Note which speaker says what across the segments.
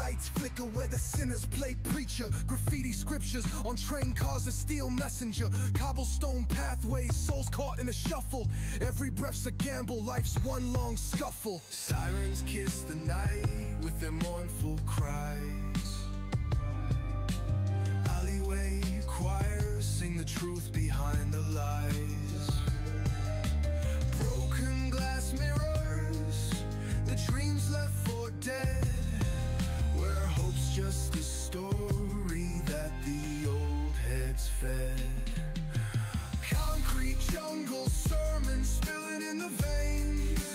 Speaker 1: lights flicker where the sinners play preacher. Graffiti scriptures on train cars, a steel messenger. Cobblestone pathways, souls caught in a shuffle. Every breath's a gamble, life's one long scuffle. Sirens kiss the night with their mournful cries. Alleyway choirs sing the truth behind the lies. Broken glass mirrors, the dreams left for dead, where hope's just a story that the old heads fed. Concrete jungle sermons spilling in the veins,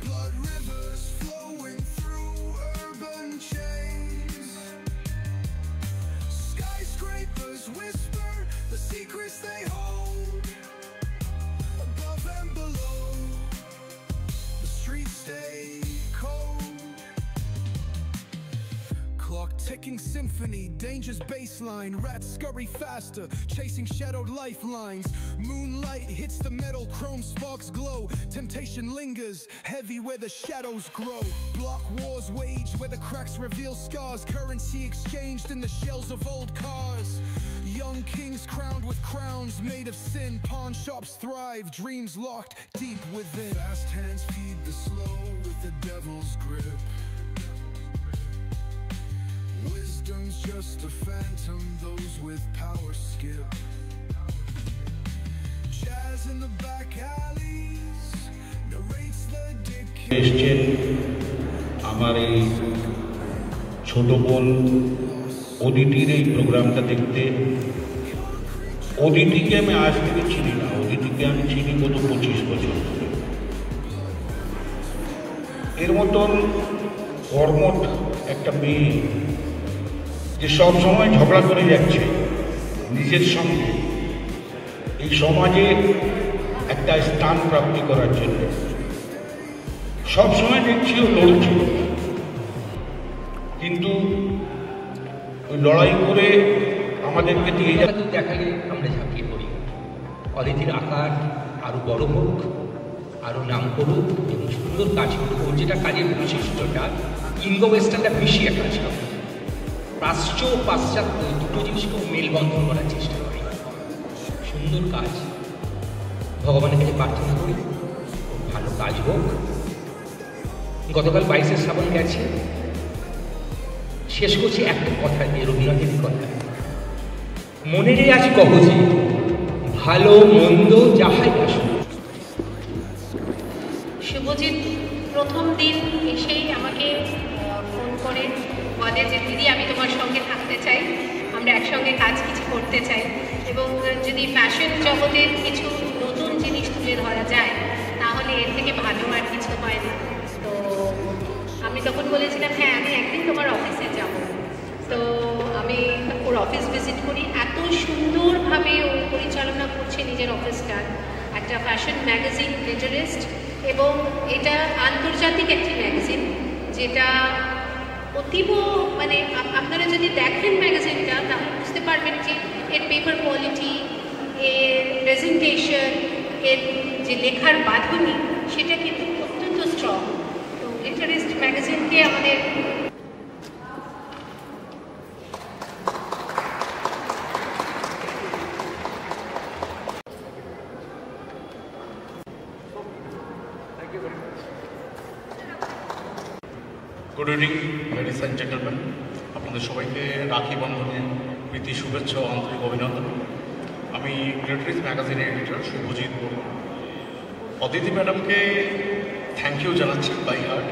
Speaker 1: blood rivers flowing through urban chains. Skyscrapers whisper the secrets they hold. Above and below, the streets stay cold. Clock ticking symphony, danger's baseline. Rats scurry faster, chasing shadowed lifelines. Moonlight hits the metal, chrome sparks glow. Temptation lingers, heavy where the shadows grow. Block wars waged where the cracks reveal scars. Currency exchanged in the shells of old cars. Young kings crowned with crowns made of sin. Pawn shops thrive, dreams locked deep within. Fast hands feed the slow with the devil's grip. Wisdom's just a phantom, those with power skip. Jazz in the back alleys narrates the decay.
Speaker 2: আমার এই ছোট বোন অদিতির এই প্রোগ্রামটা দেখতে। অদিতিকে আমি আজ থেকে চিনি না, অদিতিকে আমি চিনি গত 25 বছর ধরে। এর মতন কর্মঠ একটা মেয়ে যে সব সময় ঝগড়া করে যাচ্ছে নিজের সঙ্গে এই সমাজে একটা স্থান প্রাপ্তি করার জন্য, সব সময় দেখছি ও লড়ছে, কিন্তু ওই লড়াই করে আমাদেরকে দিয়ে
Speaker 3: যাতে দেখালে আমরা ঝাঁপিয়ে পড়ি। অদিতির আকার আরও বড় হোক, আরও নাম করুক এবং সুন্দর কাজ করুক। ওর যেটা কাজের বৈশিষ্ট্যটা ইন্দো ওয়েস্টার্নটা মিশিয়ে কাজ করে, প্রাচ্য ও পাশ্চাত্য দুটো জিনিসকে মেলবন্ধন করার চেষ্টা করে। সুন্দর কাজ, ভগবানের কাছে প্রার্থনা করি ভালো কাজ হোক। গতকাল 22শে শ্রাবণ গেছে, শেষ করছি একটা কথা দিয়ে, রবীন্দ্রনাথের কথা, মনে রে আজ কহজে ভালো মন্দ যাহাই আসুক।
Speaker 4: শুভজিৎ প্রথম দিন এসেই আমাকে ফোন করে বলে যে দিদি আমি তোমার সঙ্গে থাকতে চাই, আমরা একসঙ্গে কাজ কিছু করতে চাই, এবং যদি ফ্যাশন জগতের কিছু নতুন জিনিস তুলে ধরা যায় তাহলে এর থেকে ভালো আর কিছু হয় না। তো আমি তখন বলেছিলাম হ্যাঁ আমি একদিন তোমার অফিসে যাব। তো আমি ওর অফিস ভিজিট করি, এত সুন্দরভাবে ও পরিচালনা করছে নিজের অফিসটা। একটা ফ্যাশন ম্যাগাজিন লিটারিস্ট, এবং এটা আন্তর্জাতিক একটি ম্যাগাজিন, যেটা অতীব মানে আপনারা যদি দেখেন ম্যাগাজিনটা তাহলে বুঝতে পারবেন যে এর পেপার কোয়ালিটি, এর প্রেজেন্টেশন, এর যে লেখার বাঁধনি সেটা কিন্তু অত্যন্ত স্ট্রং। তো লিটারিস্ট ম্যাগাজিনকে আমাদের
Speaker 5: good evening ladies and gentleman, আপনাদের সবাইকে রাখি বন্ধনের প্রীতি শুভেচ্ছা ও আন্তরিক অভিনন্দন। আমি লিটারিস্ট ম্যাগাজিনের এডিটর শুভজিৎ বর্মন। অদিতি ম্যাডামকে থ্যাংক ইউ জানাচ্ছি বাই হার্ট।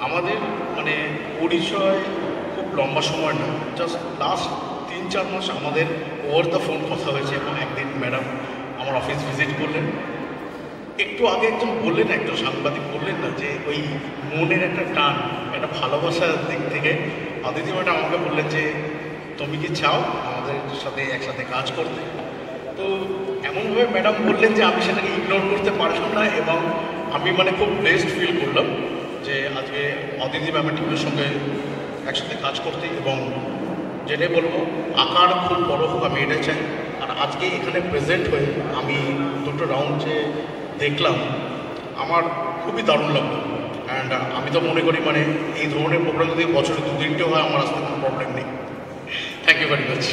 Speaker 5: আমাদের মানে পরিচয় খুব লম্বা সময় না, জাস্ট লাস্ট 3-4 মাস আমাদের ওভার দ্য ফোন কথা হয়েছে, এবং একদিন ম্যাডাম আমার অফিস ভিজিট করলেন। একটু আগে একজন বললেন, একজন সাংবাদিক বললেন না যে ওই মনের একটা টান, একটা ভালোবাসার দিক থেকে অদিতি ম্যাডাম আমাকে বললেন যে তুমি কি চাও আমাদের সাথে একসাথে কাজ করতে। তো এমনভাবে ম্যাডাম বললেন যে আমি সেটাকে ইগনোর করতে পারলাম না, এবং আমি মানে খুব ব্লেসড ফিল করলাম যে আজকে অদিতি ম্যামের টিমের সঙ্গে একসাথে কাজ করতে। এবং যেটাই বলবো আকার খুব বড় হোক আমি এটাই চাই। আর আজকে এখানে প্রেজেন্ট হয়ে আমি দুটো রাউন্ড যে দেখলাম আমার খুবই দারুণ লাগলো। অ্যান্ড অ্যান্ড আমি তো মনে করি মানে এই ধরনের প্রোগ্রাম যদি বছরে 2-3টে হয় আমার আসতে কোনো প্রবলেম নেই। Thank you very much.